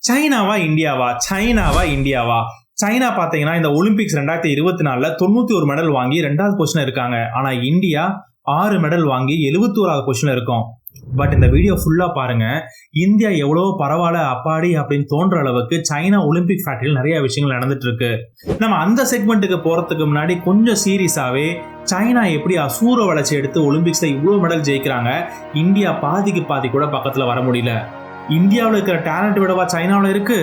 சைனாவா இந்தியாவா? சைனாவா இந்தியாவா? China பார்த்தீங்கன்னா இந்த Olympics 2024ல 91 medal வாங்கி 2வது பொசிஷன்ல இருக்காங்க. ஆனா இந்தியா 6 மெடல் வாங்கி 71வது பொசிஷன்ல இருக்கும். பட் இந்த வீடியோ ஃபுல்லா பாருங்க. இந்தியா எவ்வளவு பரவாயில்ல அப்பாடி அப்படின்னு தோன்ற அளவுக்கு சைனா ஒலிம்பிக் ஃபேக்டரியில் நிறைய விஷயங்கள் நடந்துட்டு இருக்கு. நம்ம அந்த செக்மெண்ட்டுக்கு போறதுக்கு முன்னாடி கொஞ்சம் சீரியஸாவே சைனா எப்படி அசூர வளர்ச்சி எடுத்து ஒலிம்பிக்ஸ்ல இவ்வளவு மெடல் ஜெயிக்கிறாங்க, இந்தியா பாதிக்கு பாதி கூட பக்கத்துல வர முடியல. இந்தியாவில் இருக்கிற டேலண்ட் விடவா சைனாவில் இருக்கு?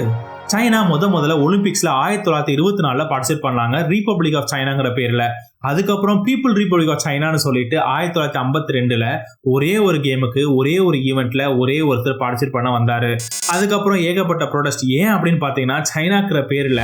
சைனா முதல்ல ஒலிம்பிக்ஸ்ல 1924ல பார்ட்டிசிபேட் பண்ணாங்க, ரிபப்ளிக் ஆஃப் சைனாங்கிற பேர்ல. அதுக்கப்புறம் பீப்புள் ரிபப்ளிக் ஆஃப் சைனான்னு சொல்லிட்டு 1952ல ஒரே ஒரு கேமுக்கு ஒரே ஒரு ஈவெண்ட்ல ஒரே ஒருத்தர் பார்ட்டிசிபேட் பண்ண வந்தாரு. அதுக்கப்புறம் ஏகப்பட்ட ப்ரொடெஸ்ட். ஏன் அப்படின்னு பாத்தீங்கன்னா சைனாங்கிற பேர்ல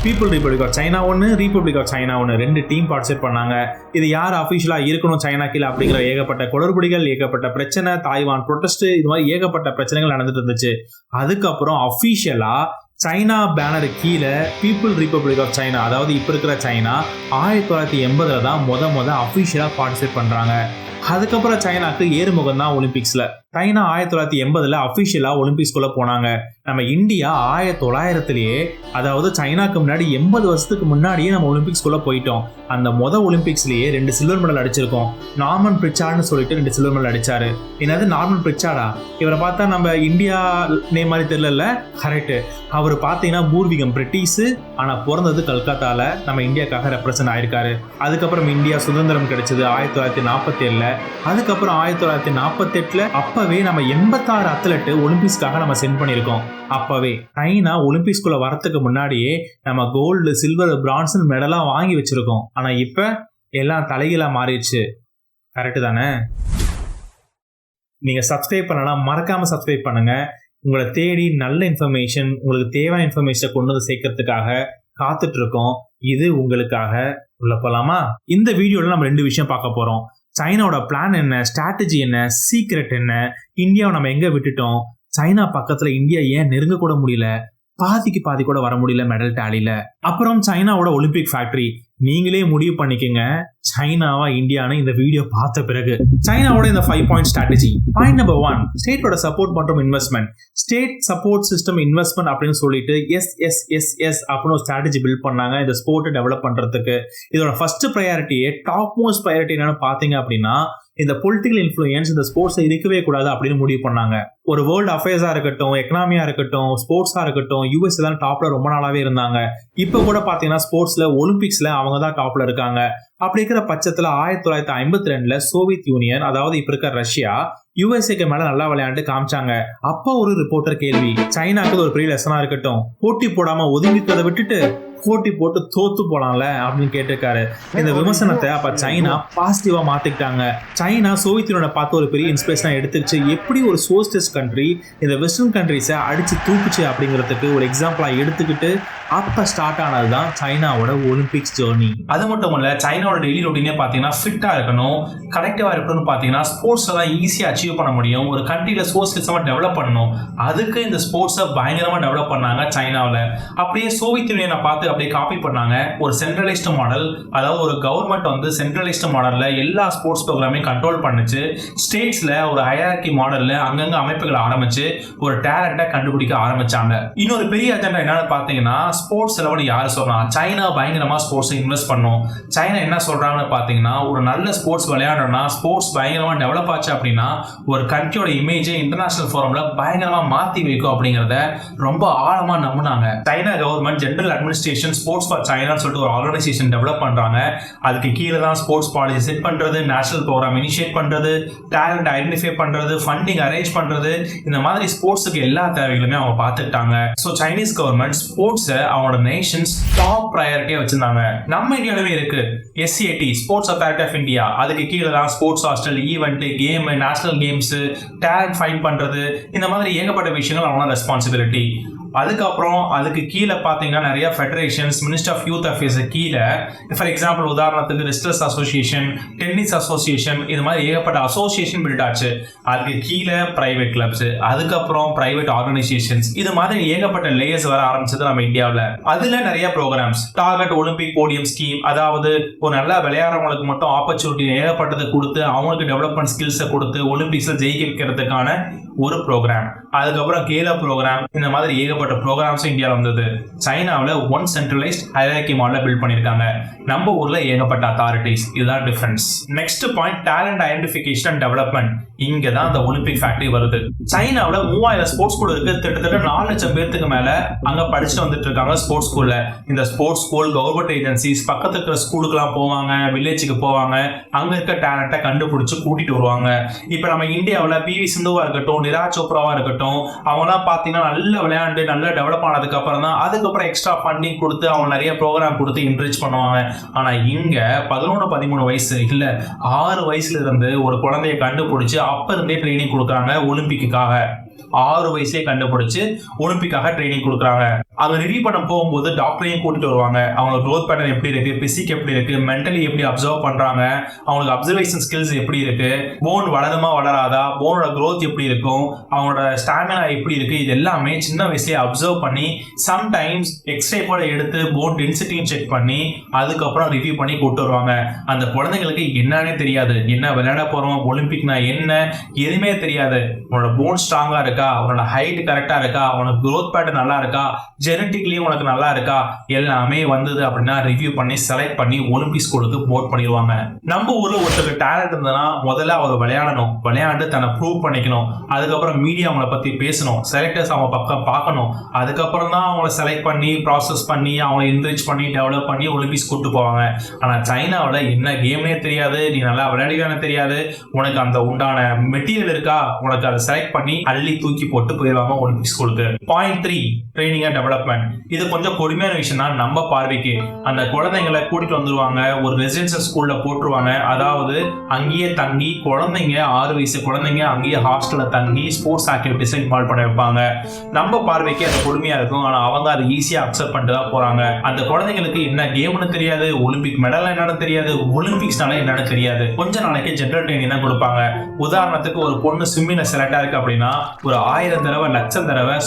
பீப்புள் ரிபப்ளிக் ஆஃப் சைனா ஒன்று, ரிபப்ளிக் ஆஃப் சைனா ஒன்று, 2 டீம் பார்ட்டிசிபேட் பண்ணாங்க. இது யார் அபிஷியலா இருக்கணும் சைனா கீழே அப்படிங்கிற ஏகப்பட்ட குளறுபடிகள், ஏகப்பட்ட பிரச்சனை, தாய்வான் ப்ரொடெஸ்ட், இது மாதிரி ஏகப்பட்ட பிரச்சனைகள் நடந்துட்டு இருந்துச்சு. அதுக்கப்புறம் அபிஷியலா சைனா பேனர் கீழே பீப்புள் ரிபப்ளிக் ஆஃப் சைனா, அதாவது இப்ப இருக்கிற சைனா 1980ல தான் முத அபிஷியலா பார்ட்டிசிபேட் பண்றாங்க. அதுக்கப்புறம் சைனாக்கு ஏறுமுகம் தான் ஒலிம்பிக்ஸ்ல. சைனா 1980ல அபிஷியலா ஒலிம்பிக்ஸ்குள்ள போனாங்க. நம்ம இந்தியா 1900லேயே, அதாவது சைனாக்கு முன்னாடி 80 வருஷத்துக்கு முன்னாடியே நம்ம ஒலிம்பிக்ஸ்குள்ள போயிட்டோம். அந்த ஒலிம்பிக்ஸ்லயே 2 சில்வர் மெடல் அடிச்சிருக்கோம். நார்மன் பிரிச்சார்ட்னு சொல்லிட்டு 2 சில்வர் மெடல் அடிச்சாரு. என்னது நார்மன் பிரிச்சார்டா? இவரை பார்த்தா நம்ம இந்தியா நேம் மாதிரி தெரியல. கரெக்ட். அவர் பார்த்தீங்கன்னா பூர்வீகம் பிரிட்டிஷ், ஆனா பிறந்தது கல்கத்தால. நம்ம இந்தியாக்காக ரெப்ரசென்ட் ஆயிருக்காரு. அதுக்கப்புறம் இந்தியா சுதந்திரம் கிடைச்சது 1947ல. அதுக்கப்புறம் 1948ல அப்பவே நம்ம 86 அத்லெட் ஒலிம்பிக்ஸ்க்காக நம்ம சென்ட் பண்ணியிருக்கோம். அப்பவே சைனா ஒலிம்பிக்ஸ்குள்ள வரத்துக்கு முன்னாடியே நம்ம கோல்டு, சில்வர், பிரான்ஸ் மெடலா வாங்கி வச்சிருக்கோம். ஆனா இப்ப எல்லாம் தலைகீழா மாறிடுச்சு. கரெக்ட் தானே? நீங்க சப்ஸ்கிரைப் பண்ணலாம், மறக்காம சப்ஸ்கிரைப் பண்ணுங்க. உங்களை தேடி நல்ல இன்ஃபர்மேஷன், உங்களுக்கு தேவையான இன்ஃபர்மேஷன் கொண்டு வந்து சேர்க்கறதுக்காக காத்துட்டு இருக்கோம். இது உங்களுக்காக. உள்ள போலாமா? இந்த வீடியோல நம்ம 2 விஷயம் பார்க்க போறோம். சைனாவோட பிளான் என்ன, ஸ்ட்ராட்டஜி என்ன, சீக்ரெட் என்ன, இந்தியாவை நம்ம எங்க விட்டுட்டோம், சைனா பக்கத்துல இந்தியா ஏன் நெருங்க கூட முடியல, பாதிக்கு பாதி கூட வர முடியல மெடல் டேலில. அப்புறம் சைனாவோட ஒலிம்பிக் ஃபேக்டரி. நீங்களே முடிவு பண்ணிக்கங்க சைனாவா இந்தியான்னு இந்த வீடியோ பார்த்த பிறகு. சைனாவோட இந்த 5 பாயிண்ட் ஸ்ட்ராட்டஜி. பாயிண்ட் நம்பர் 1, ஸ்டேட்டோட சப்போர்ட் மற்றும் investment. State support system investment அப்படின்னு சொல்லிட்டு எஸ் அப்படின்னு ஒரு ஸ்ட்ராட்டஜி பில்ட் பண்ணாங்க இந்த ஸ்போர்ட்டை டெவலப் பண்றதுக்கு. இதோட ஃபர்ஸ்ட் ப்ரையாரிட்டியே, டாப் மோஸ்ட் ப்ரையாரிட்டி என்னன்னு பாத்தீங்க அப்படின்னா, இந்த பொலிட்டிக்கல் இன்ஃப்ளூயன்ஸ் இந்த ஸ்போர்ட்ஸ் இருக்கவே கூடாது அப்படின்னு முடிவு பண்ணாங்க. ஒரு வேர்ல்டு அஃபேர்ஸா இருக்கட்டும், எக்கனாமியா இருக்கட்டும், ஸ்போர்ட்ஸா இருக்கட்டும், யூஎஸ் தான் டாப்ல ரொம்ப நாளாவே இருந்தாங்க. இப்ப கூட பாத்தீங்கன்னா ஸ்போர்ட்ஸ்ல ஒலிம்பிக்ஸ்ல அவங்க தான் டாப்ல இருக்காங்க. அப்படி இருக்கிற பட்சத்துல 1952ல சோவியத் யூனியன், அதாவது இப்ப இருக்க ரஷ்யா, யுஎஸ்ஏக்கு மேல நல்லா விளையாண்டு காமிச்சாங்க. அப்போ ஒரு ரிப்போர்ட்டர் கேள்வி, சைனாக்கு ஒரு பெரிய லெசனா இருக்கட்டும், போட்டி போடாம ஒதுங்கிக்கிறத விட்டுட்டு போட்டி போட்டு தோத்து போலாம்ல அப்படின்னு கேட்டிருக்காரு. இந்த விமர்சனத்தை அப்ப சைனா பாசிட்டிவா மாத்திக்கிட்டாங்க. சைனா சோவியத் யூனியனை பார்த்து ஒரு பெரிய இன்ஸ்பிரேஷனா எடுத்துச்சு. எப்படி ஒரு சோசியலிஸ்ட் கண்ட்ரி இந்த வெஸ்டர்ன் கண்ட்ரிஸை அடிச்சு தூக்குச்சு அப்படிங்கிறதுக்கு ஒரு எக்ஸாம்பிளா எடுத்துக்கிட்டு அப்ப ஸ்டார்ட் ஆனதுதான் சைனாவோட ஒலிம்பிக்ஸ் ஜேர்னி. அது மட்டும் இல்ல, சைனாவோட டெய்லி ரொட்டீனே பாத்தீங்கன்னா ஃபிட்டா இருக்கணும், கலெக்டிவா இருக்கணும்னு பாத்தீங்கன்னா ஸ்போர்ட்ஸ் தான் ஈஸியா அச்சீவ் பண்ண முடியும். ஒரு கண்ட்ரியில சோசியலிசமா டெவலப் பண்ணணும், அதுக்கு இந்த ஸ்போர்ட்ஸை பயங்கரமா டெவலப் பண்ணாங்க சைனாவில். அப்படியே சோவியத் யூனியனை பார்த்து அப்படியே காப்பி பண்ணாங்க. ஒரு சென்ட்ரலைஸ்டு மாடல், அதாவது ஒரு கவர்மெண்ட் வந்து சென்ட்ரலைஸ்டு மாடல்ல எல்லா ஸ்போர்ட்ஸ் ப்ரோக்ராமையும் கண்ட்ரோல் பண்ணுச்சு. ஸ்டேட்ஸ்ல ஒரு ஹையரார்கி மாடல்ல அங்கங்க அமைப்புகளை ஆரம்பிச்சு ஒரு டேலண்ட்டை கண்டுபிடிக்க ஆரம்பிச்சாங்க. இன்னொரு பெரிய அஜெண்டா என்னன்னு பாத்தீங்கன்னா, ஸ்போர்ட்ஸ் செலவு யாரு சொல்றாங்க, சைனா பயங்கரமா ஸ்போர்ட்ஸ் இன்வெஸ்ட் பண்ணும். சைனா என்ன சொல்றாங்கன்னு பாத்தீங்கன்னா, ஒரு நல்ல ஸ்போர்ட்ஸ் விளையாடணும்னா, ஸ்போர்ட்ஸ் பயங்கரமா டெவலப் ஆச்சு அப்படின்னா ஒரு கண்ட்ரியோட இமேஜை இன்டர்நேஷனல் ஃபோரம்ல பயங்கரமா மாத்தி வைக்கும் அப்படிங்கறத ரொம்ப ஆழமா நம்பினாங்க. China government general administration sports for சைனான்னு சொல்லிட்டு ஒரு ஆர்கனைசேஷன் டெவலப் பண்றாங்க. அதுக்கு கீழே தான் ஸ்போர்ட்ஸ் பாலிசி செட் பண்றது, நேஷனல் ப்ரோக்ராம் இனிஷியேட் பண்றது, டேலண்ட் ஐடென்டிஃபை பண்றது, ஃபண்டிங் அரேஞ்ச் பண்றது, இந்த மாதிரி ஸ்போர்ட்ஸுக்கு எல்லா தேவைகளுமே அவங்க பார்த்துக்கிட்டாங்க. ஸோ சைனீஸ் கவர்மெண்ட் ஸ்போர்ட்ஸை அவங்களோட நேஷன்ஸ் டாப் ப்ரையாரிட்டியா வச்சிருந்தாங்க. நம்ம இந்தியாவிலே இருக்கு SCAT, sports authority of India. அதுக்கு கீழே தான் sports hostel, event, game, national games, talent find பண்றது, இந்த மாதிரி ஏகப்பட்ட விஷயங்கள் அவங்களோட ரெஸ்பான்சிபிலிட்டி. அதுக்கப்புறம் அதுக்கு கீழே பார்த்தீங்கன்னா நிறைய federations, minister of youth affairs கீழே, ஃபார் எக்ஸாம்பிள் உதாரணத்துக்கு ரெஸ்லர்ஸ் அசோசியேஷன், டென்னிஸ் அசோசியேஷன், இது மாதிரி ஏகப்பட்ட அசோசியேஷன் பில்ட் ஆச்சு. அதுக்கு கீழே பிரைவேட் கிளப்ஸ், அதுக்கப்புறம் பிரைவேட் ஆர்கனைசேஷன்ஸ், இது மாதிரி ஏகப்பட்ட லேயர்ஸ் வர ஆரம்பிச்சது நம்ம இந்தியாவில். அதுல நிறைய programmes, target Olympic podium scheme, அதாவது ஒரு நல்லா விளையாடுறவங்களுக்கு மட்டும் ஆப்பர்ச்சுனிட்டி ஏகப்பட்டதை கொடுத்து அவங்களுக்கு டெவலப்மெண்ட் ஸ்கில்ஸை கொடுத்து ஒலிம்பிக்ஸ்ல ஜெயிக்க வைக்கிறதுக்கான ஒரு ப்ரோக்ராம். அதுக்கப்புறம் கேலோ ப்ரோக்ராம், இந்த மாதிரி ஏகப்பட்ட ப்ரோக்ராம்ஸும் இந்தியாவில் வந்தது. சைனாவில் ஒன் சென்ட்ரலைஸ்ட் ஹைரார்கி மாடலை பில்ட் பண்ணியிருக்காங்க. நம்ம ஊர்ல ஏகப்பட்ட அத்தாரிட்டிஸ். இதுதான் difference. Next point, talent identification and development. இங்க தான் அந்த ஒலிம்பிக் ஃபேக்டரி வருது. சைனாவில் 3000 ஸ்போர்ட்ஸ் ஸ்கூல் இருக்கு. கிட்டத்தட்ட 4 லட்சம் பேருக்கு மேல அங்க படிச்சுட்டு வந்துட்டு இருக்காங்க ஸ்போர்ட்ஸ் ஸ்கூல்ல. இந்த ஸ்போர்ட்ஸ் ஸ்கூல் கவர்மெண்ட் ஏஜென்சிஸ் பக்கத்துல இருக்கிற ஸ்கூலுக்குலாம் போவாங்க, வில்லேஜுக்கு போவாங்க, அங்க இருக்க டேலண்ட்டை கண்டுபிடிச்சு கூட்டிட்டு வருவாங்க. இப்ப நம்ம இந்தியாவில் பிவி சிந்துவா இருக்கட்டும், நிராஜ் சோப்ராவா இருக்கட்டும், அவங்கலாம் பாத்தீங்கன்னா நல்ல விளையாண்டு நல்லா டெவலப் ஆனதுக்கு அப்புறம் தான் அதுக்கப்புறம் எக்ஸ்ட்ரா ஃபண்டிங் கொடுத்து அவங்க நிறைய ப்ரோக்ராம் கொடுத்து என்கரேஜ் பண்ணுவாங்க. ஆனா இங்க 11-13 வயசு இல்ல 6 வயசுல இருந்து ஒரு குழந்தைய கண்டுபிடிச்சு அப்ப இருந்தே ட்ரைனிங் கொடுக்குறாங்க ஒலிம்பிக்காக. 6 வயசுலேயே கண்டுபிடிச்சு ஒலிம்பிக்காக ட்ரைனிங் கொடுக்குறாங்க. அங்க ரிவ்யூ பண்ண போகும்போது டாக்டரையும் கூட்டிட்டு வருவாங்க. அவங்க க்ரோத் பேட்டர்ன் எப்படி இருக்கு, பிசிக் எப்படி இருக்கு, மென்டலி எப்படி அப்சர்வ் பண்றாங்க, அவங்களுக்கு அப்சர்வேஷன் ஸ்கில்ஸ் எப்படி இருக்கு, போன் வளருமா வளராதா, போனோட க்ரோத் எப்படி இருக்கும், அவங்களோட ஸ்டாமினா எப்படி இருக்கு, இது எல்லாமே சின்ன வயசுலேயே அப்சர்வ் பண்ணி சம்டைம்ஸ் எக்ஸ்ரே கூட எடுத்து போன் டென்சிட்டியும் செக் பண்ணி அதுக்கப்புறம் ரிவ்யூ பண்ணி கூட்டு வருவாங்க. அந்த குழந்தைங்களுக்கு என்னன்னே தெரியாது, என்ன விளையாட போறோம், ஒலிம்பிக்னா என்ன, எதுவுமே தெரியாது. உன்னோட போன் ஸ்ட்ராங்கா இருக்கா, உன்னோட ஹைட் கரெக்டா இருக்கா, உனக்கு க்ரோத் பேட்டர்ன் நல்லா இருக்கா, ஜெனட்டிக்லயும் உனக்கு நல்லா இருக்கா, எல்லாமே வந்தது அப்படின்னா ரிவ்யூ பண்ணி செலக்ட் பண்ணி ஒலிம்பிக் ஸ்கூலுக்கு போட் பண்ணிடுவாங்க. நம்ம ஊர்ல ஒருத்தருக்கு டேலண்ட் இருந்ததுன்னா முதல்ல அவங்க விளையாடணும், விளையாண்டு தன்னை ப்ரூவ் பண்ணிக்கணும், அதுக்கப்புறம் மீடியா அவங்கள பத்தி பேசணும், செலக்டர்ஸ் அவங்க பக்கம் பார்க்கணும், அதுக்கப்புறம் தான் அவங்கள செலக்ட் பண்ணி ப்ராசஸ் பண்ணி அவங்களை என்கரேஜ் பண்ணி டெவலப் பண்ணி ஒலிம்பிக்ஸ் கூட்டு போவாங்க. ஆனா சைனாவில் என்ன கேம்னே தெரியாது, நீ நல்லா விளையாடுவானே தெரியாது, உனக்கு அந்த உண்டான மெட்டீரியல் இருக்கா, உனக்கு அதை செலக்ட் பண்ணி அள்ளி தூக்கி போட்டு போயிடுவாங்க ஒலிம்பிக் ஸ்கூலுக்கு. Point 3, training and development. இது கொஞ்சம் கொடுமையான விஷயம் தான் நம்ம பார்வைக்கு. அந்த குழந்தைங்களை கூட்டிட்டு வந்துருவாங்க, ஒரு ரெசிடென்சியல் ஸ்கூல்ல போட்டுருவாங்க. அதாவது அங்கேயே தங்கி குழந்தைங்க 6 வயசு குழந்தைங்க அங்கேயே ஹாஸ்டல்ல தங்கி ஸ்போர்ட்ஸ் ஆக்டிவிட்டிஸ்ல இன்வால்வ் பண்ண வைப்பாங்க. நம்ம பார்வைக்கு அது கொடுமையா இருக்கும். ஆனா அவங்க அதை ஈஸியா அக்செப்ட் பண்ணிட்டு தான் போறாங்க. அந்த குழந்தைங்களுக்கு என்ன கேம்னு தெரியாது, ஒலிம்பிக் மெடல் என்னன்னு தெரியாது, ஒலிம்பிக்ஸ்னால என்னன்னு தெரியாது. கொஞ்ச நாளைக்கு ஜெனரல் ட்ரைனிங் தான் கொடுப்பாங்க. உதாரணத்துக்கு ஒரு பொண்ணு ஸ்விம்மிங்ல செலக்ட் ஆயிருக்கு அப்படின்னா ஒரு 1000 தடவை 1,00,000 தடவை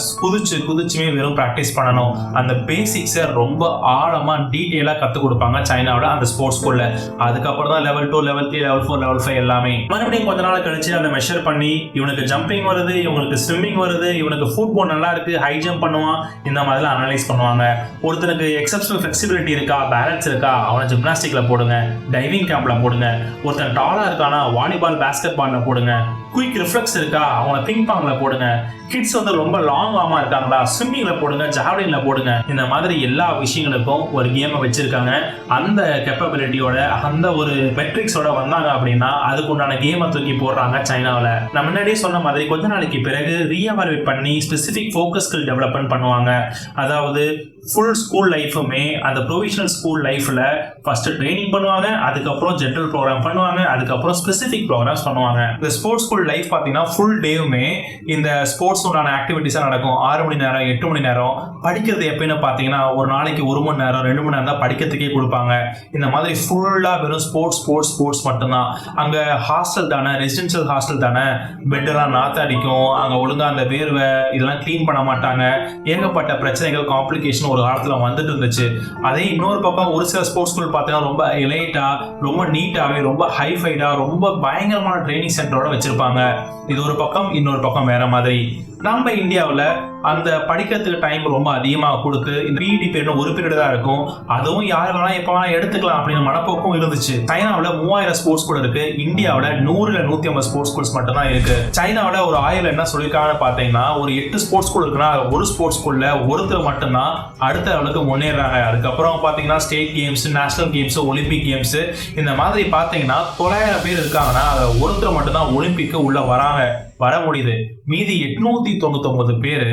குதிச்சுமே வெறும் பிராக்டிஸ் பண்ணணும். அந்த பேசிக்ஸை ரொம்ப ஆழமா டீட்டெயிலா கற்றுக் கொடுப்பாங்க சைனாவோட அந்த ஸ்போர்ட்ஸ் ஸ்கூல்ல. அதுக்கப்புறம் தான் லெவல் 2, லெவல் 3, லெவல் 4, லெவல் 5 எல்லாமே. மறுபடியும் கொஞ்ச நாள் கழிச்சு அதை மெஷர் பண்ணி இவனுக்கு ஜம்பிங் வருது, இவனுக்கு ஸ்விம்மிங் வருது, இவனுக்கு ஃபுட்பால் நல்லா இருக்கு, ஹை ஜம்ப் பண்ணுவான், இந்த மாதிரிலாம் அனலைஸ் பண்ணுவாங்க. ஒருத்தருக்கு எக்ஸப்ஷனல் ஃபிளெக்சிபிலிட்டி இருக்கா, பேலன்ஸ் இருக்கா, அவனை ஜிம்னாஸ்டிக்ல போடுங்க, டைவிங் கேம்ப்ல போடுங்க. ஒருத்தன் டாலா இருக்கானா வாலிபால் பாஸ்கெட் பால்ல போடுங்க. குயிக் ரிஃப்ளெக்ஸ் இருக்கா அவனை பிங் பாங்ல போடுங்க. கிட்ஸ் வந்து ரொம்ப லாங் ஆமா இருக்காங்களா ஸ்விம்மிங்ல போடுங்க, ஜாவ்லின்ல போடுங்க. இந்த மாதிரி எல்லா விஷயங்களுக்கும் ஒரு கேமை வச்சிருக்காங்க. அந்த கேப்பபிலிட்டியோட அந்த ஒரு மெட்ரிக்ஸோட வந்தாங்க அப்படின்னா அதுக்கு உண்டான கேமை தூக்கி போடுறாங்க சைனாவில். நான் முன்னாடியே சொன்ன மாதிரி கொஞ்ச நாளைக்கு பிறகு ரீஎவாலுவேட் பண்ணி ஸ்பெசிபிக் ஃபோக்கஸ் ஸ்கில் டெவலப்மெண்ட் பண்ணுவாங்க. அதாவது ஃபுல் ஸ்கூல் லைஃபுமே அந்த ப்ரொவிஷனல் ஸ்கூல் லைஃப்ல ஃபர்ஸ்ட் ட்ரைனிங் பண்ணுவாங்க, அதுக்கப்புறம் ஜென்ரல் ப்ரோக்ராம் பண்ணுவாங்க, அதுக்கப்புறம் ஸ்பெசிபிக் ப்ரோக்ராம்ஸ் பண்ணுவாங்க. இந்த ஸ்போர்ட்ஸ் ஸ்கூல் லைஃப் பார்த்தீங்கன்னா ஃபுல் டேவுமே இந்த ஸ்போர்ட்ஸ் உண்டான ஆக்டிவிட்டிஸாக நடக்கும். 6 மணி நேரம் 8 மணி நேரம். படிக்கிறது எப்படின்னு பார்த்தீங்கன்னா ஒரு நாளைக்கு 1 மணி நேரம் 2 மணி நேரம் தான் படிக்கிறதுக்கே கொடுப்பாங்க. இந்த மாதிரி ஃபுல்லாக வெறும் ஸ்போர்ட்ஸ் மட்டும்தான். அங்கே ஹாஸ்டல் தானே, ரெசிடென்ஷியல் ஹாஸ்டல் தானே, பெட்டெல்லாம் நாத்தடிக்கும், அங்கே ஒழுங்காக அந்த வேர்வை இதெல்லாம் க்ளீன் பண்ண மாட்டாங்க. ஏகப்பட்ட பிரச்சனைகள் காம்ப்ளிகேஷன் ஒரு காலத்துல வந்துட்டு இருந்துச்சு. அதே இன்னொரு பக்கம் ஒரு சில ஸ்போர்ட்ஸ் ஸ்கூல் பார்த்தீங்கன்னா ரொம்ப எலைட்டா, ரொம்ப நீட்டாவே, ரொம்ப ஹைஃபைடா, ரொம்ப பயங்கரமான ட்ரைனிங் சென்டரோட வச்சிருப்பாங்க. இது ஒரு பக்கம், இன்னொரு பக்கம் வேற மாதிரி. நம்ம இந்தியாவில் அந்த படிக்கிறதுக்கு டைம் ரொம்ப அதிகமாக கொடுத்து இந்த பிடி பீரியட் ஒரு பீரியட் தான் இருக்கும், அதுவும் யார் வேணாலும் எப்போ வேணாலும் எடுத்துக்கலாம் அப்படின்னு மனப்போக்கும் இருந்துச்சு. சைனாவில் 3000 ஸ்போர்ட்ஸ் ஸ்கூல் இருக்கு, இந்தியாவில் 100 - 150 ஸ்போர்ட்ஸ் ஸ்கூல்ஸ் மட்டும் தான் இருக்கு. சைனாவில் ஒரு ஆய்வில் என்ன சொல்லியிருக்காங்கன்னு பார்த்தீங்கன்னா ஒரு 8 ஸ்போர்ட்ஸ் ஸ்கூல் இருக்குன்னா ஒரு ஸ்போர்ட்ஸ் ஸ்கூல்ல ஒருத்தர் மட்டும்தான் அடுத்த லெவலுக்கு முன்னேறாங்க. அதுக்கப்புறம் பார்த்தீங்கன்னா state games, national games, Olympic games, இந்த மாதிரி பார்த்தீங்கன்னா 900 பேர் இருக்காங்கன்னா அதில் ஒருத்தர் மட்டும்தான் ஒலிம்பிக்கு உள்ள வர முடியுது. மீதி 899 பேரு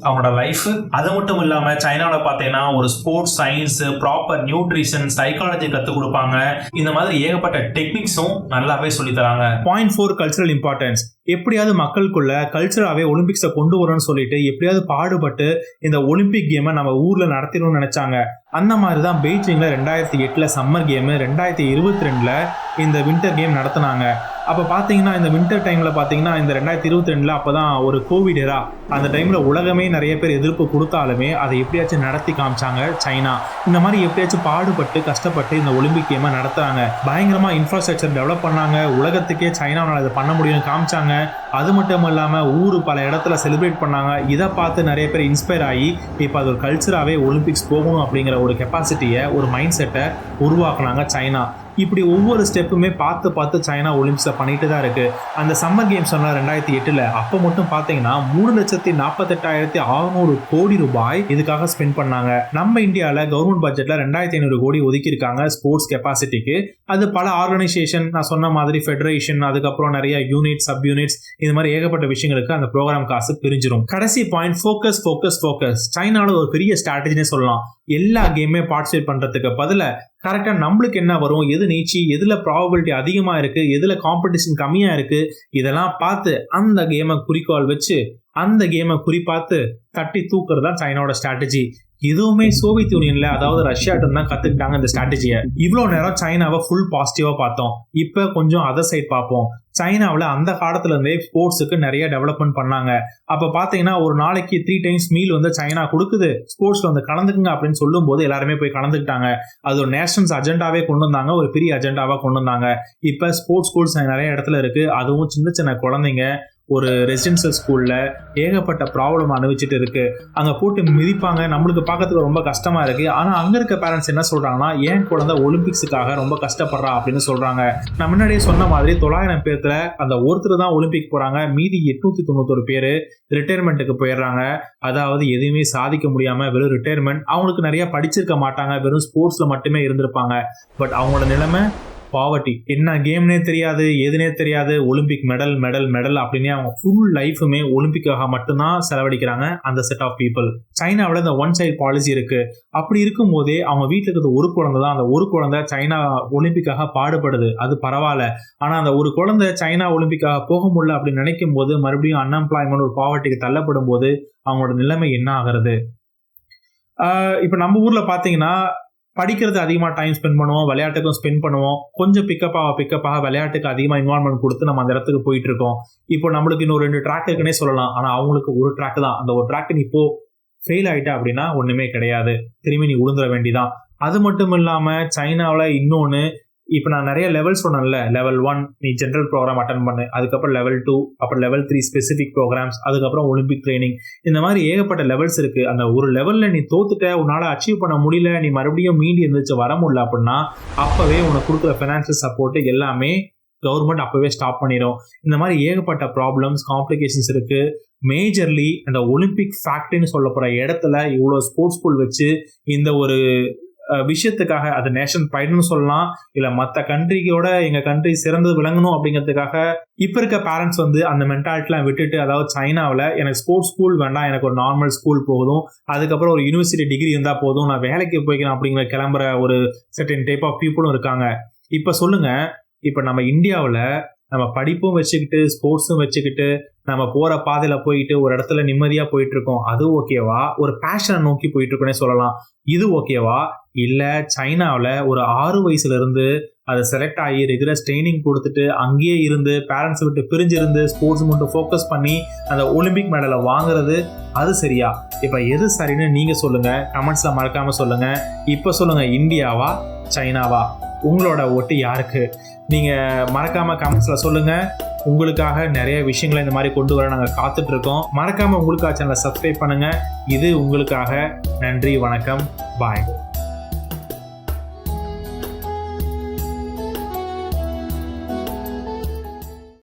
அவனோட லைஃப். அது மட்டும் இல்லாம சைனாவில் பார்த்தீங்கன்னா ஒரு sports science, proper nutrition, psychology கற்றுக் கொடுப்பாங்க. இந்த மாதிரி ஏகப்பட்ட டெக்னிக்ஸும் நல்லாவே சொல்லி தராங்க. Point 4, cultural importance. எப்படியாவது மக்களுக்குள்ள கல்ச்சராகவே ஒலிம்பிக்ஸை கொண்டு வரணும்னு சொல்லிட்டு எப்படியாவது பாடுபட்டு இந்த ஒலிம்பிக் கேமை நம்ம ஊர்ல நடத்தணும்னு நினைச்சாங்க. அந்த மாதிரி தான் பெய்ஜிங்ல 2008 சம்மர் கேமு, 2022 இந்த வின்டர் கேம் நடத்தினாங்க. அப்போ பார்த்தீங்கன்னா இந்த வின்டர் டைமில் பார்த்தீங்கன்னா இந்த 2022 அப்போ தான் ஒரு கோவிட் எரா. அந்த டைமில் உலகமே நிறைய பேர் எதிர்ப்பு கொடுத்தாலுமே அதை எப்படியாச்சும் நடத்தி காமிச்சாங்க சைனா. இந்த மாதிரி எப்படியாச்சும் பாடுபட்டு கஷ்டப்பட்டு இந்த ஒலிம்பிக் கேமை நடத்துறாங்க. பயங்கரமாக இன்ஃப்ராஸ்ட்ரக்சர் டெவலப் பண்ணாங்க. உலகத்துக்கே சைனாவால் இதை பண்ண முடியும்னு காமிச்சாங்க. அது மட்டும் இல்லாமல் ஊர் பல இடத்துல செலிப்ரேட் பண்ணாங்க. இதை பார்த்து நிறைய பேர் இன்ஸ்பயர் ஆகி இப்போ அது ஒரு கல்ச்சராகவே ஒலிம்பிக்ஸ் போகணும் அப்படிங்கிற ஒரு கெப்பாசிட்டியை, ஒரு மைண்ட் செட்டை உருவாக்குனாங்க சைனா. இப்படி ஒவ்வொரு ஸ்டெப்புமே பார்த்து சைனா ஒலிம்பிக்ஸை பண்ணிட்டு தான் இருக்கு. அந்த சம்மர் கேம்ஸ் சொன்ன 2008 அப்போ மட்டும் பார்த்தீங்கன்னா 3,48,600 கோடி ரூபாய் இதுக்காக ஸ்பெண்ட் பண்ணாங்க. நம்ம இந்தியாவில் கவர்மெண்ட் பட்ஜெட்ல 2,500 கோடி ஒதுக்கியிருக்காங்க ஸ்போர்ட்ஸ் கெப்பாசிட்டிக்கு. அது பல ஆர்கனைசேஷன், நான் சொன்ன மாதிரி ஃபெடரேஷன், அதுக்கப்புறம் நிறைய யூனிட், சப் யூனிட்ஸ், இது மாதிரி ஏகப்பட்ட விஷயங்களுக்கு அந்த ப்ரோக்ராம் காசு பிரிஞ்சிடும். கடைசி பாயிண்ட், ஃபோக்கஸ் ஃபோக்கஸ் ஃபோக்கஸ். சைனாவோட ஒரு பெரிய ஸ்ட்ராட்டஜினே சொல்லலாம். எல்லா கேமே பார்ட்டிசிபேட் பண்றதுக்கு பதிலா கரெக்டா நம்மளுக்கு என்ன வரும், எது நீச்சி, எதுல ப்ராபபிலிட்டி அதிகமா இருக்கு, எதுல காம்படிஷன் கம்மியா இருக்கு, இதெல்லாம் பார்த்து அந்த கேமை குறிக்கோள் வச்சு அந்த கேமை குறிப்பாத்து தட்டி தூக்குறது தான் சைனாவோட ஸ்ட்ராட்டஜி. இதுவுமே சோவியத் யூனியன்ல, அதாவது ரஷ்யாட்ட தான் கத்துக்கிட்டாங்க இந்த ஸ்ட்ராட்டஜியை. இவ்வளவு நேரம் சைனாவை ஃபுல் பாசிட்டிவா பார்த்தோம். இப்ப கொஞ்சம் அதர் சைட் பார்ப்போம். சைனாவில் அந்த காலத்துல இருந்தே ஸ்போர்ட்ஸுக்கு நிறைய டெவலப்மெண்ட் பண்ணாங்க. அப்ப பாத்தீங்கன்னா ஒரு நாளைக்கு 3 times மீல் வந்து சைனா கொடுக்குது, ஸ்போர்ட்ஸ்ல வந்து கலந்துக்குங்க அப்படின்னு சொல்லும் போது எல்லாருமே போய் கலந்துக்கிட்டாங்க. அது ஒரு நேஷனல்ஸ் அஜெண்டாவே கொண்டு வந்தாங்க, ஒரு பெரிய அஜெண்டாவா கொண்டு வந்தாங்க. இப்ப ஸ்போர்ட்ஸ் ஸ்கூல்ஸ் நிறைய இடத்துல இருக்கு. அதுவும் சின்ன சின்ன குழந்தைங்க ஒரு ரெசிடென்சியல் ஸ்கூல்ல ஏகப்பட்ட ப்ராப்ளம் அனுபவிச்சுட்டு இருக்கு. அங்க போட்டு மிதிப்பாங்க. நம்மளுக்கு பார்க்கறதுக்கு ரொம்ப கஷ்டமா இருக்கு. ஆனா அங்க இருக்க பேரண்ட்ஸ் என்ன சொல்றாங்கன்னா, ஏன் குழந்தை ஒலிம்பிக்ஸுக்காக ரொம்ப கஷ்டப்படுறா அப்படின்னு சொல்றாங்க. நான் முன்னாடியே சொன்ன மாதிரி 900 பேர்த்துல அந்த ஒருத்தர் தான் ஒலிம்பிக் போறாங்க. மீதி 891 பேரு ரிட்டையர்மெண்ட்டுக்கு போயிடுறாங்க. அதாவது எதுவுமே சாதிக்க முடியாம வெறும் ரிட்டையர்மெண்ட். அவங்களுக்கு நிறைய படிச்சிருக்க மாட்டாங்க, வெறும் ஸ்போர்ட்ஸ்ல மட்டுமே இருந்திருப்பாங்க. பட் அவங்களோட நிலைமை பாவர்ட்டி. என்ன கேம்னே தெரியாது, எதுனே தெரியாது, ஒலிம்பிக் மெடல் மெடல் மெடல் அப்படின்னே அவங்க ஃபுல் லைஃபுமே ஒலிம்பிக்காக மட்டும்தான் செலவழிக்கிறாங்க அந்த செட் ஆஃப் பீப்புள். சைனாவில் இந்த ஒன் சைல்ட் பாலிசி இருக்கு. அப்படி இருக்கும் போதே அவங்க வீட்டுக்கு இருக்கிற ஒரு குழந்தை தான், அந்த ஒரு குழந்தை சைனா ஒலிம்பிக்காக பாடுபடுது, அது பரவாயில்ல. ஆனா அந்த ஒரு குழந்தை சைனா ஒலிம்பிக்காக போக முடியல அப்படின்னு நினைக்கும் போது மறுபடியும் அன்எம்ப்ளாய்மெண்ட், ஒரு பாவர்ட்டிக்கு தள்ளப்படும் போது அவங்களோட நிலைமை என்ன ஆகிறது? இப்ப நம்ம ஊர்ல பாத்தீங்கன்னா படிக்கிறது அதிகமாக டைம் ஸ்பெண்ட் பண்ணுவோம், விளையாட்டுக்கும் ஸ்பெண்ட் பண்ணுவோம். கொஞ்சம் பிக்கப்பாக விளையாட்டுக்கு அதிகமாக இன்வால்மெண்ட் கொடுத்து நம்ம அந்த இடத்துக்கு போயிட்டு இருக்கோம். இப்போ நம்மளுக்கு இன்னும் 2 ட்ராக் இருக்குன்னே சொல்லலாம். ஆனால் அவங்களுக்கு ஒரு ட்ராக் தான். அந்த ஒரு ட்ராக் நீ இப்போ ஃபெயில் ஆகிட்ட அப்படின்னா ஒன்றுமே கிடையாது, திரும்பி நீ உளுந்துட வேண்டிதான். அது மட்டும் இல்லாமல் சைனாவில் இன்னொன்று, இப்போ நான் நிறைய லெவல் சொன்னேன்ல, லெவல் 1 நீ ஜென்ரல் ப்ரோக்ராம் அட்டன் பண்ணு, அதுக்கப்புறம் லெவல் 2, அப்புறம் லெவல் 3 ஸ்பெசிஃபிக் ப்ரோக்ராம்ஸ், அதுக்கப்புறம் ஒலிம்பிக் ட்ரைனிங். இந்த மாதிரி ஏகப்பட்ட லெவல்ஸ் இருக்கு. அந்த ஒரு லெவல்ல நீ தோத்துட்ட, உன்னால அச்சீவ் பண்ண முடியல, நீ மறுபடியும் மீண்டு இருந்துச்சு வர முடியல அப்படின்னா அப்பவே உனக்கு கொடுக்குற ஃபைனான்சியல் சப்போர்ட் எல்லாமே கவர்மெண்ட் அப்பவே ஸ்டாப் பண்ணிடும். இந்த மாதிரி ஏகப்பட்ட ப்ராப்ளம்ஸ், காம்ப்ளிகேஷன்ஸ் இருக்கு. மேஜர்லி அந்த ஒலிம்பிக் ஃபேக்டரின்னு சொல்ல போற இடத்துல இவ்வளோ ஸ்போர்ட்ஸ் ஸ்கூல் வச்சு இந்த ஒரு விஷயத்துக்காக, அது நேஷன் ப்ரைடுன்னு சொல்லலாம், இல்ல மற்ற கண்ட்ரியோட எங்க கண்ட்ரி சிறந்தது விளங்கணும் அப்படிங்கிறதுக்காக இப்ப இருக்க பேரண்ட்ஸ் வந்து அந்த மென்டாலிட்டிலாம் விட்டுட்டு, அதாவது சைனாவில் எனக்கு ஸ்போர்ட்ஸ் ஸ்கூல் வேண்டாம், எனக்கு ஒரு நார்மல் ஸ்கூல் போதும், அதுக்கப்புறம் ஒரு யூனிவர்சிட்டி டிகிரி இருந்தா போதும், நான் வேலைக்கு போய்க்கிறேன் அப்படிங்கிற கிளம்புற ஒரு சர்டன் டைப் ஆஃப் பீப்புளும் இருக்காங்க. இப்ப சொல்லுங்க, இப்ப நம்ம இந்தியாவில் நம்ம படிப்பும் வச்சுக்கிட்டு ஸ்போர்ட்ஸும் வச்சுக்கிட்டு நம்ம போற பாதையில போயிட்டு ஒரு இடத்துல நிம்மதியா போயிட்டு இருக்கோம், அது ஓகேவா? ஒரு பேஷனை நோக்கி போயிட்டு இருக்கோன்னே சொல்லலாம், இது ஓகேவா? இல்ல சைனாவில் ஒரு 6 வயசுல இருந்து அதை செலக்ட் ஆகி ரெகுலர் ட்ரைனிங் கொடுத்துட்டு அங்கேயே இருந்து பேரண்ட்ஸ் விட்டு பிரிஞ்சு இருந்து ஸ்போர்ட்ஸ் மட்டும் ஃபோக்கஸ் பண்ணி அந்த ஒலிம்பிக் மெடலை வாங்குறது, அது சரியா? இப்ப எது சரின்னு நீங்க சொல்லுங்க, கமெண்ட்ஸ்ல மறக்காம சொல்லுங்க. இப்ப சொல்லுங்க, இந்தியாவா சைனாவா? உங்களோட ஓட்டு யாருக்கு? நீங்க மறக்காம கமெண்ட்ஸ்ல சொல்லுங்க. உங்களுக்காக நிறைய விஷயங்களை இந்த மாதிரி கொண்டு வர நாங்கள் காத்துட்டு இருக்கோம். மறக்காம உங்களுக்காக சேனலை சப்ஸ்கிரைப் பண்ணுங்க. இது உங்களுக்காக. நன்றி, வணக்கம், பாய்.